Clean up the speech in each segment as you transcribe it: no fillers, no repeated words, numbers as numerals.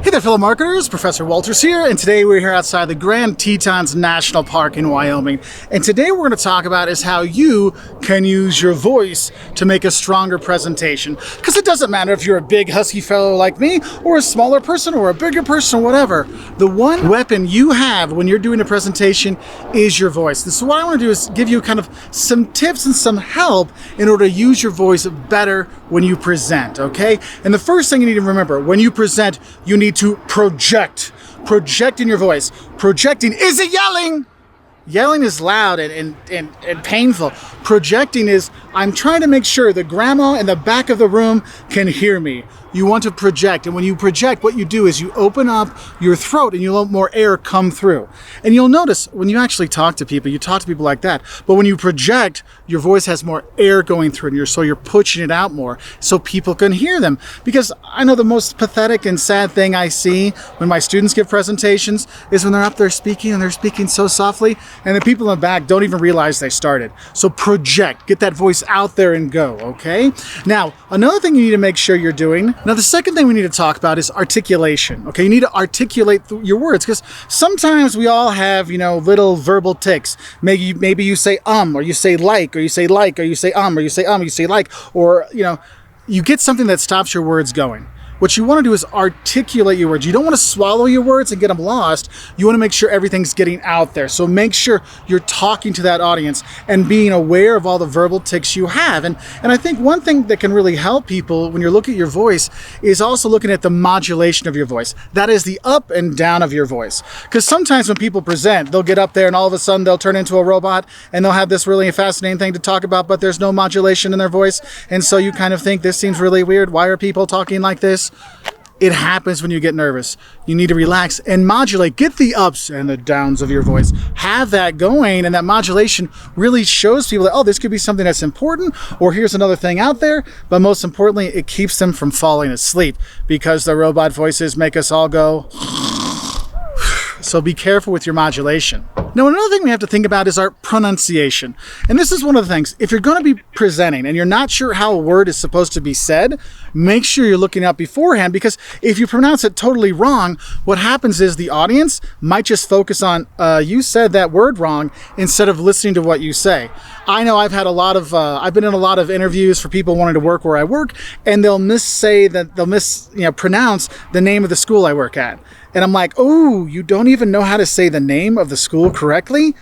Hey there, fellow marketers. Professor Wolters here, and today we're here outside the Grand Tetons National Park in Wyoming. And today we're going to talk about is how you can use your voice to make a stronger presentation. Because it doesn't matter if you're a big husky fellow like me, or a smaller person, or a bigger person, or whatever. The one weapon you have when you're doing a presentation is your voice. So what I want to do is give you kind of some tips and some help in order to use your voice better when you present, okay? And the first thing you need to remember, when you present, you need to project. Project in your voice. Projecting isn't yelling. Yelling is loud and painful. Projecting is, I'm trying to make sure the grandma in the back of the room can hear me. You want to project, and when you project, what you do is you open up your throat and you let more air come through. And you'll notice when you actually talk to people, you talk to people like that, but when you project, your voice has more air going through it, so you're pushing it out more so people can hear them. Because I know the most pathetic and sad thing I see when my students give presentations is when they're up there speaking and they're speaking so softly, and the people in the back don't even realize they started. So project, get that voice out there and go, okay? Now, another thing you need to make sure you're doing. Now, the second thing we need to talk about is articulation, okay? You need to articulate your words, because sometimes we all have, little verbal tics. Maybe you say or you say like, or you say like, or you say or you say you say like, or, you get something that stops your words going. What you want to do is articulate your words. You don't want to swallow your words and get them lost. You want to make sure everything's getting out there. So make sure you're talking to that audience and being aware of all the verbal tics you have. And I think one thing that can really help people when you're looking at your voice is also looking at the modulation of your voice. That is the up and down of your voice. Because sometimes when people present, they'll get up there and all of a sudden they'll turn into a robot and they'll have this really fascinating thing to talk about, but there's no modulation in their voice. And so you kind of think, this seems really weird. Why are people talking like this? It happens when you get nervous. You need to relax and modulate. Get the ups and the downs of your voice. Have that going, and that modulation really shows people that, this could be something that's important, or here's another thing out there. But most importantly, it keeps them from falling asleep, because the robot voices make us all go. So be careful with your modulation. Now, another thing we have to think about is our pronunciation. And this is one of the things. If you're going to be presenting and you're not sure how a word is supposed to be said, make sure you're looking up beforehand, because if you pronounce it totally wrong, what happens is the audience might just focus on, you said that word wrong, instead of listening to what you say. I know I've been in a lot of interviews for people wanting to work where I work, and they'll mispronounce the name of the school I work at. And I'm like, oh, you don't even know how to say the name of the school correctly?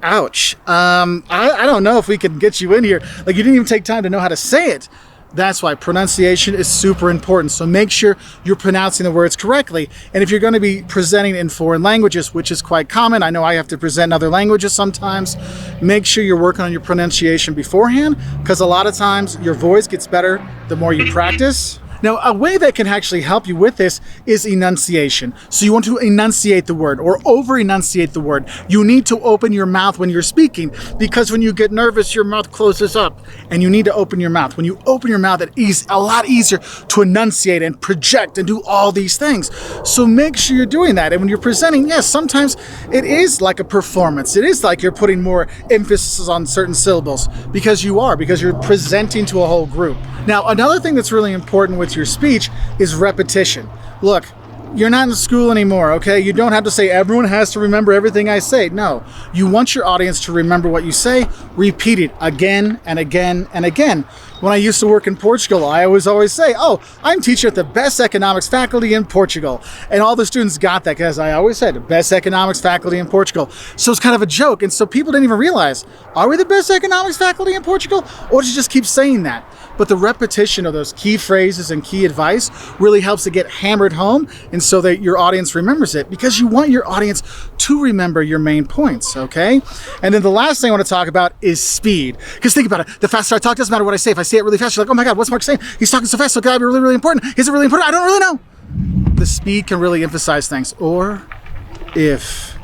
Ouch. I don't know if we can get you in here. Like, you didn't even take time to know how to say it. That's why pronunciation is super important. So make sure you're pronouncing the words correctly. And if you're going to be presenting in foreign languages, which is quite common, I know I have to present in other languages sometimes, make sure you're working on your pronunciation beforehand, because a lot of times your voice gets better the more you practice. Now, a way that can actually help you with this is enunciation. So you want to enunciate the word, or over-enunciate the word. You need to open your mouth when you're speaking, because when you get nervous, your mouth closes up, and you need to open your mouth. When you open your mouth, it's a lot easier to enunciate and project and do all these things. So make sure you're doing that. And when you're presenting, yes, sometimes it is like a performance. It is like you're putting more emphasis on certain syllables, because you're presenting to a whole group. Now, another thing that's really important with your speech is repetition. Look, you're not in school anymore, okay? You don't have to say, everyone has to remember everything I say. No, you want your audience to remember what you say. Repeat it again and again and again. When I used to work in Portugal, I always say, I'm teaching at the best economics faculty in Portugal. And all the students got that, because I always said, the best economics faculty in Portugal. So it's kind of a joke. And so people didn't even realize, are we the best economics faculty in Portugal? Or did you just keep saying that? But the repetition of those key phrases and key advice really helps to get hammered home, and so that your audience remembers it, because you want your audience to remember your main points, okay? And then the last thing I want to talk about is speed. Because think about it, the faster I talk, doesn't matter what I say. If I say it really fast, you're like, oh my God, what's Mark saying? He's talking so fast, so it's gotta be really, really important. Is it really important? I don't really know. The speed can really emphasize things. Or if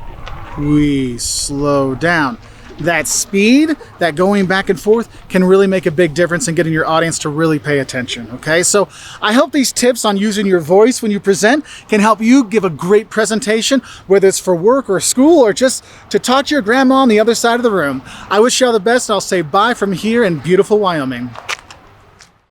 we slow down, that speed, that going back and forth, can really make a big difference in getting your audience to really pay attention, okay? So I hope these tips on using your voice when you present can help you give a great presentation, whether it's for work or school, or just to talk to your grandma on the other side of the room. I wish you all the best, and I'll say bye from here in beautiful Wyoming.